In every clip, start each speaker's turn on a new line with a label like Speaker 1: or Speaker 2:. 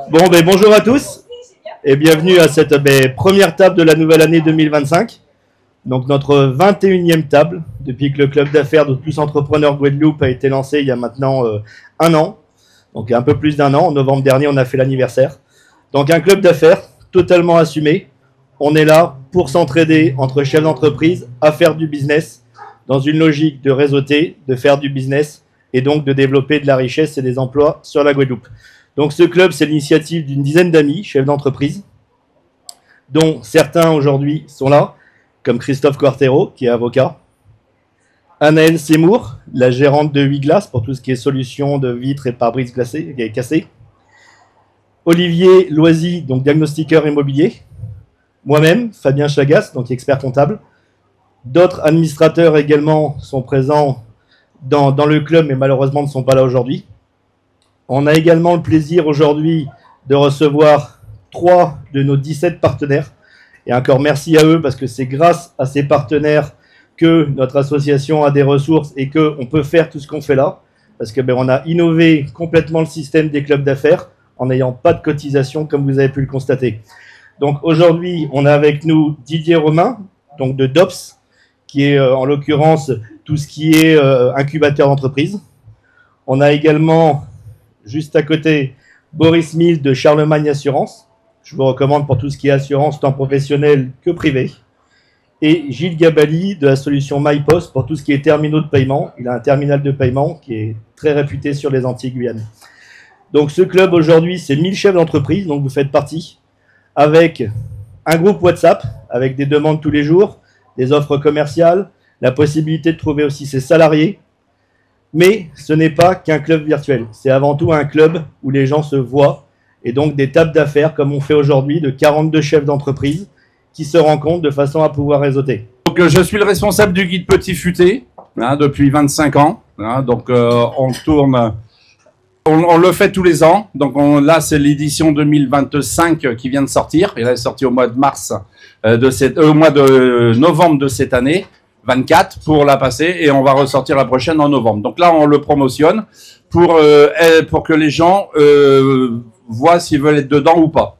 Speaker 1: Bon, bonjour à tous et bienvenue à cette première table de la nouvelle année 2025. Donc notre 21e table depuis que le club d'affaires de tous entrepreneurs Guadeloupe a été lancé il y a maintenant un an. Donc un peu plus d'un an. En novembre dernier, on a fait l'anniversaire. Donc un club d'affaires totalement assumé. On est là pour s'entraider entre chefs d'entreprise à faire du business dans une logique de réseauter, de faire du business et donc de développer de la richesse et des emplois sur la Guadeloupe. Donc ce club, c'est l'initiative d'une dizaine d'amis, chefs d'entreprise, dont certains aujourd'hui sont là, comme Christophe Quartero, qui est avocat, Anaëlle Seymour, la gérante de 8 Glaces pour tout ce qui est solutions de vitres et pare-brises cassés, Olivier Loisy, donc diagnostiqueur immobilier, moi-même, Fabien Chagas, donc expert comptable. D'autres administrateurs également sont présents dans le club, mais malheureusement ne sont pas là aujourd'hui. On a également le plaisir aujourd'hui de recevoir 3 de nos 17 partenaires. Et encore merci à eux parce que c'est grâce à ces partenaires que notre association a des ressources et qu'on peut faire tout ce qu'on fait là. Parce que on a innové complètement le système des clubs d'affaires en n'ayant pas de cotisation comme vous avez pu le constater. Donc aujourd'hui, on a avec nous Didier Romain, donc de DOPS, qui est en l'occurrence tout ce qui est incubateur d'entreprise. On a également, juste à côté, Boris Mille de Charlemagne Assurance. Je vous recommande pour tout ce qui est assurance tant professionnelle que privée. Et Gilles Gabali de la solution MyPost pour tout ce qui est terminaux de paiement. Il a un terminal de paiement qui est très réputé sur les Antilles-Guyane. Donc ce club aujourd'hui, c'est 1000 chefs d'entreprise, donc vous faites partie, avec un groupe WhatsApp, avec des demandes tous les jours, des offres commerciales, la possibilité de trouver aussi ses salariés. Mais ce n'est pas qu'un club virtuel. C'est avant tout un club où les gens se voient et donc des tables d'affaires comme on fait aujourd'hui de 42 chefs d'entreprise qui se rencontrent de façon à pouvoir réseauter.
Speaker 2: Donc je suis le responsable du guide Petit Futé depuis 25 ans. Donc on tourne, on le fait tous les ans. Donc là c'est l'édition 2025 qui vient de sortir. Elle est sortie au mois de mars au mois de novembre de cette année. 24 pour la passer et on va ressortir la prochaine en novembre. Donc là, on le promotionne pour que les gens voient s'ils veulent être dedans ou pas.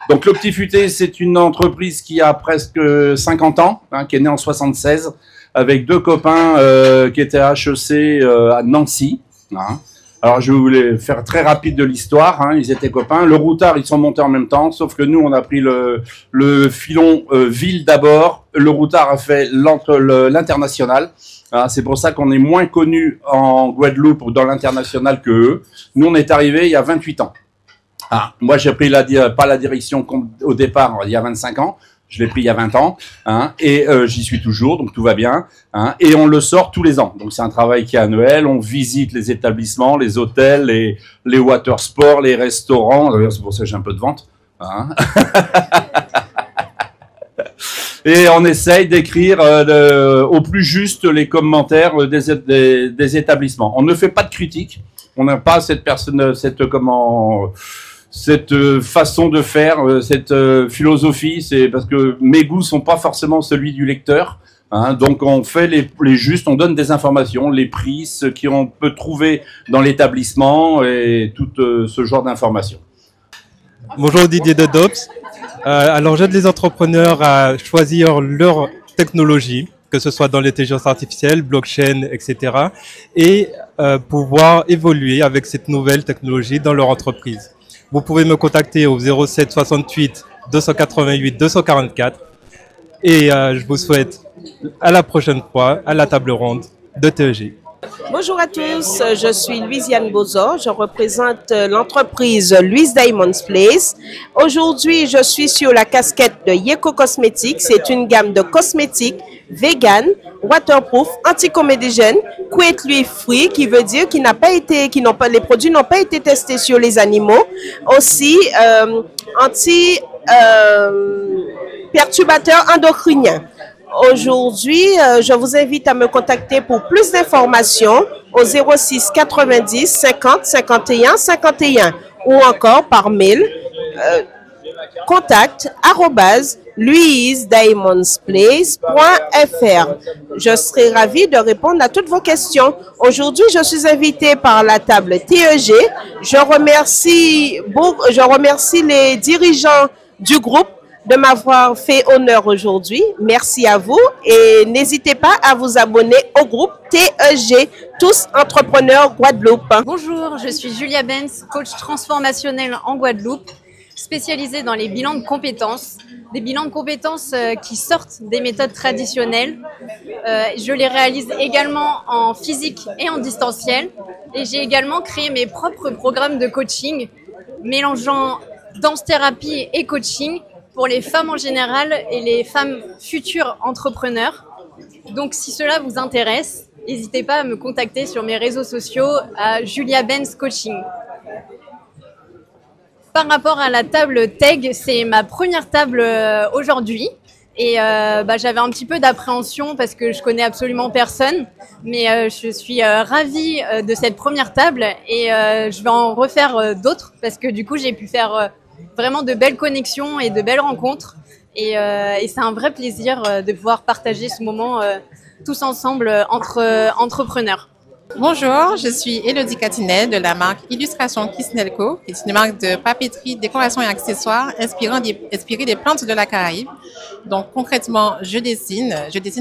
Speaker 2: Donc le Petit Futé, c'est une entreprise qui a presque 50 ans, qui est née en 76, avec 2 copains qui étaient à HEC à Nancy. Alors, je voulais faire très rapide de l'histoire. Ils étaient copains. Le routard, ils sont montés en même temps. Sauf que nous, on a pris le filon ville d'abord. Le routard a fait l'international. C'est pour ça qu'on est moins connus en Guadeloupe ou dans l'international que eux. Nous, on est arrivés il y a 28 ans. Moi, j'ai pris pas la direction au départ il y a 25 ans. Je l'ai pris il y a 20 ans, et j'y suis toujours, donc tout va bien. Et on le sort tous les ans. Donc c'est un travail qui est annuel. On visite les établissements, les hôtels, les water sports, les restaurants. D'ailleurs, c'est pour ça que j'ai un peu de vente. Et on essaye d'écrire au plus juste les commentaires des établissements. On ne fait pas de critique. On n'a pas cette façon de faire, cette philosophie, c'est parce que mes goûts sont pas forcément celui du lecteur. Donc on fait les justes, on donne des informations, les prix, ce qu'on peut trouver dans l'établissement et tout ce genre d'informations.
Speaker 3: Bonjour, Didier de DOPS. Alors j'aide les entrepreneurs à choisir leur technologie, que ce soit dans l'intelligence artificielle, blockchain, etc. et pouvoir évoluer avec cette nouvelle technologie dans leur entreprise. Vous pouvez me contacter au 07 68 288 244 et je vous souhaite à la prochaine fois à la table ronde de TEG.
Speaker 4: Bonjour à tous, je suis Louisiane Bozo, je représente l'entreprise Louise Diamonds Place. Aujourd'hui, je suis sur la casquette de Yeko Cosmetics. C'est une gamme de cosmétiques vegan, waterproof, anticomédigène, cruelty free, qui veut dire les produits n'ont pas été testés sur les animaux. Aussi, anti-perturbateurs endocriniens. Aujourd'hui, je vous invite à me contacter pour plus d'informations au 06 90 50 51 51 ou encore par mail contact@louisediamondsplace.fr. Je serai ravie de répondre à toutes vos questions. Aujourd'hui, je suis invitée par la table TEG. Je remercie les dirigeants du groupe de m'avoir fait honneur aujourd'hui. Merci à vous et n'hésitez pas à vous abonner au groupe TEG, tous entrepreneurs Guadeloupe.
Speaker 5: Bonjour, je suis Julia Benz, coach transformationnel en Guadeloupe, spécialisée dans les bilans de compétences. Des bilans de compétences qui sortent des méthodes traditionnelles. Je les réalise également en physique et en distanciel. Et j'ai également créé mes propres programmes de coaching, mélangeant danse-thérapie et coaching pour les femmes en général et les femmes futures entrepreneurs. Donc si cela vous intéresse, n'hésitez pas à me contacter sur mes réseaux sociaux à Julia Benz Coaching. Par rapport à la table TEG, c'est ma première table aujourd'hui et j'avais un petit peu d'appréhension parce que je connais absolument personne, mais je suis ravie de cette première table et je vais en refaire d'autres parce que du coup j'ai pu faire vraiment de belles connexions et de belles rencontres et c'est un vrai plaisir de pouvoir partager ce moment tous ensemble entre entrepreneurs.
Speaker 6: Bonjour, je suis Élodie Catinet de la marque Illustration Kisnelco, qui est une marque de papeterie, décoration et accessoires inspirée des plantes de la Caraïbe. Donc concrètement, je dessine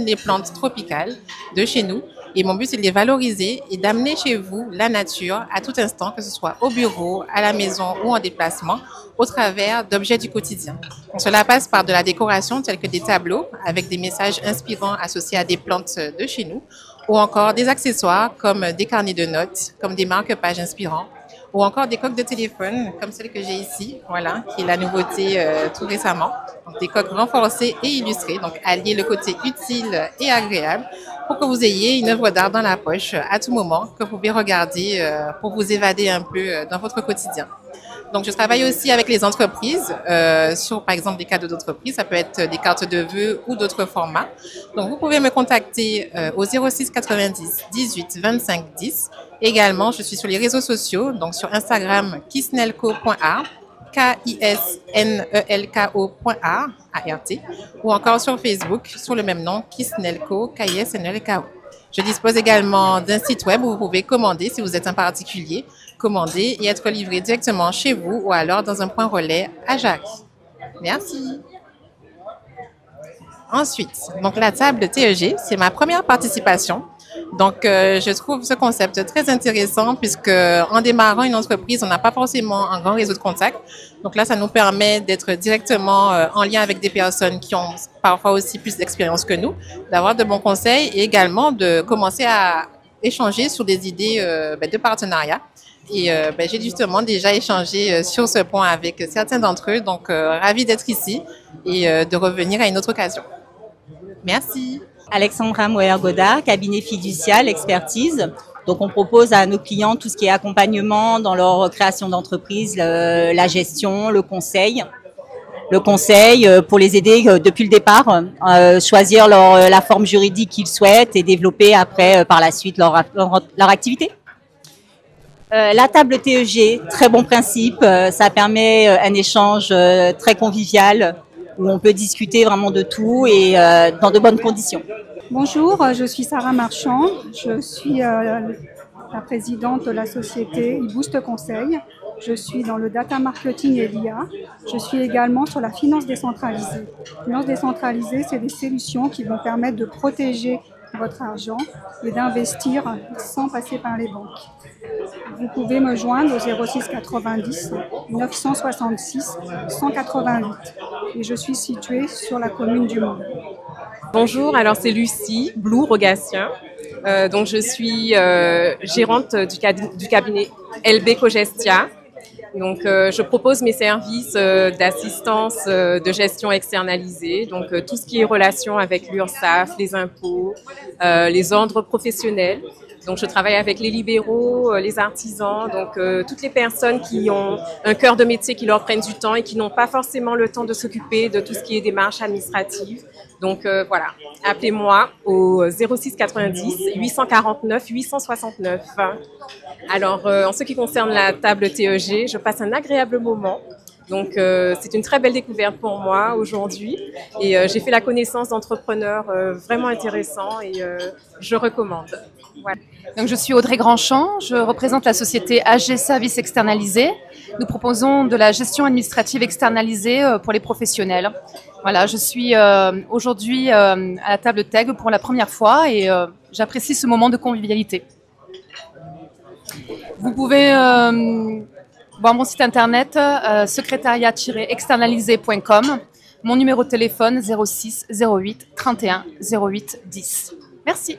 Speaker 6: des plantes tropicales de chez nous et mon but c'est de les valoriser et d'amener chez vous la nature à tout instant, que ce soit au bureau, à la maison ou en déplacement, au travers d'objets du quotidien. Donc, cela passe par de la décoration telle que des tableaux avec des messages inspirants associés à des plantes de chez nous, ou encore des accessoires comme des carnets de notes, comme des marque-pages inspirants, ou encore des coques de téléphone comme celle que j'ai ici, voilà, qui est la nouveauté tout récemment. Donc des coques renforcées et illustrées, donc allier le côté utile et agréable pour que vous ayez une œuvre d'art dans la poche à tout moment, que vous pouvez regarder pour vous évader un peu dans votre quotidien. Donc, je travaille aussi avec les entreprises sur, par exemple, des cadeaux d'entreprise. Ça peut être des cartes de vœux ou d'autres formats. Donc, vous pouvez me contacter au 06 90 18 25 10. Également, je suis sur les réseaux sociaux, donc sur Instagram, kisnelco.art, KISNELKO.art, A-R-T, ou encore sur Facebook, sur le même nom, Kisnelco, KISNELKO. Je dispose également d'un site web où vous pouvez commander si vous êtes un particulier, commander et être livré directement chez vous ou alors dans un point relais à Jacques. Merci. Ensuite, donc la table TEG, c'est ma première participation. Donc, je trouve ce concept très intéressant puisque en démarrant une entreprise, on n'a pas forcément un grand réseau de contacts. Donc là, ça nous permet d'être directement en lien avec des personnes qui ont parfois aussi plus d'expérience que nous, d'avoir de bons conseils et également de commencer à échanger sur des idées de partenariat. Et j'ai justement déjà échangé sur ce point avec certains d'entre eux. Donc, ravi d'être ici et de revenir à une autre occasion. Merci.
Speaker 7: Alexandra Moer-Godard, cabinet fiducial, expertise. Donc, on propose à nos clients tout ce qui est accompagnement dans leur création d'entreprise, la gestion, le conseil. Le conseil pour les aider depuis le départ, choisir la forme juridique qu'ils souhaitent et développer après, par la suite, leur activité. La table TEG, très bon principe. Ça permet un échange très convivial où on peut discuter vraiment de tout et dans de bonnes conditions.
Speaker 8: Bonjour, je suis Sarah Marchand. Je suis la présidente de la société eBoost Conseil. Je suis dans le data marketing et l'IA. Je suis également sur la finance décentralisée. Finance décentralisée, c'est des solutions qui vont permettre de protéger votre argent et d'investir sans passer par les banques. Vous pouvez me joindre au 06 90 966 188 et je suis située sur la commune du Mont.
Speaker 9: Bonjour, alors c'est Lucie Blou-Rogatien. Donc je suis gérante du cabinet LB Cogestia. Donc je propose mes services d'assistance de gestion externalisée, donc tout ce qui est relation avec l'URSSAF, les impôts, les ordres professionnels. Donc je travaille avec les libéraux, les artisans, donc toutes les personnes qui ont un cœur de métier qui leur prennent du temps et qui n'ont pas forcément le temps de s'occuper de tout ce qui est démarches administratives. Donc voilà, appelez-moi au 06 90 849 869. Alors en ce qui concerne la table TEG, je passe un agréable moment. Donc c'est une très belle découverte pour moi aujourd'hui et j'ai fait la connaissance d'entrepreneurs vraiment intéressants et je recommande. Voilà.
Speaker 10: Donc, je suis Audrey Grandchamp, je représente la société AG Services Externalisés. Nous proposons de la gestion administrative externalisée pour les professionnels. Voilà, je suis aujourd'hui à la table TEG pour la première fois et j'apprécie ce moment de convivialité. Vous pouvez voir mon site internet secrétariat-externalisé.com, mon numéro de téléphone 06 08 31 08 10. Merci.